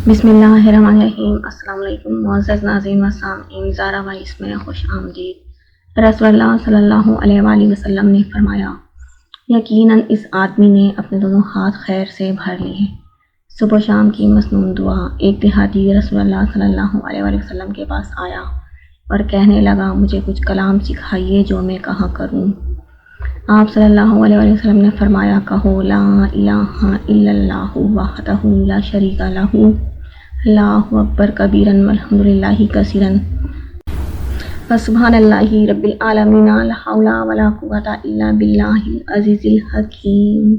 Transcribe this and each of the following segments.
بسم اللہ الرحمن الرحیم۔ السلام علیکم معزز ناظرین و سامعین، زارا وائس میں خوش آمدید۔ رسول اللہ صلی اللہ علیہ وآلہ وسلم نے فرمایا، یقیناً اس آدمی نے اپنے دونوں ہاتھ خیر سے بھر لیے۔ صبح و شام کی مسنون دعا۔ ایک دیہاتی رسول اللہ صلی اللہ علیہ وآلہ وسلم کے پاس آیا اور کہنے لگا، مجھے کچھ کلام سکھائیے جو میں کہا کروں۔ آپ صلی اللہ علیہ وآلہ وسلم نے فرمایا، کہو لا الہ الا اللہ وحدہ لا شریک لہ، اللہ اکبر کبیرا والحمد للہ کثیرا وسبحان اللہ رب العالمین، لا حول ولا قوۃ الا باللہ العزیز الحکیم۔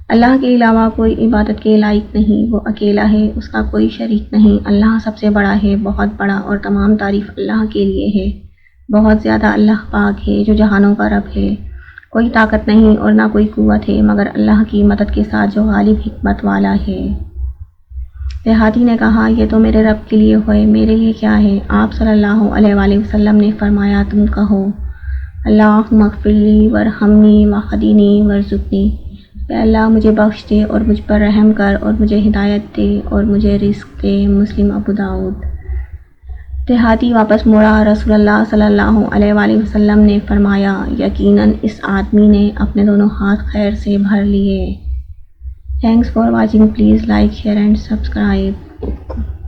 اللہ کے علاوہ کوئی عبادت کے لائق نہیں، وہ اکیلا ہے، اس کا کوئی شریک نہیں۔ اللہ سب سے بڑا ہے، بہت بڑا، اور تمام تعریف اللہ کے لیے ہے۔ بہت زیادہ اللہ پاک ہے جو جہانوں کا رب ہے۔ کوئی طاقت نہیں اور نہ کوئی قوت ہے مگر اللہ کی مدد کے ساتھ جو غالب حکمت والا ہے۔ دیہاتی نے کہا، یہ تو میرے رب کے لیے ہوئے، میرے لیے کیا ہے؟ آپ صلی اللہ علیہ وآلہ وسلم نے فرمایا، تم کہو، اللہم اغفر لی وارحمنی وہدنی وارزقنی، اے اللہ مجھے بخش دے اور مجھ پر رحم کر اور مجھے ہدایت دے اور مجھے رزق دے۔ مسلم ابو داؤد۔ دیہاتی واپس مڑا۔ رسول اللہ صلی اللہ علیہ وآلہ وسلم نے فرمایا، یقیناً اس آدمی نے اپنے دونوں ہاتھ خیر سے بھر لیے۔ Thanks for watching. Please like, share and subscribe.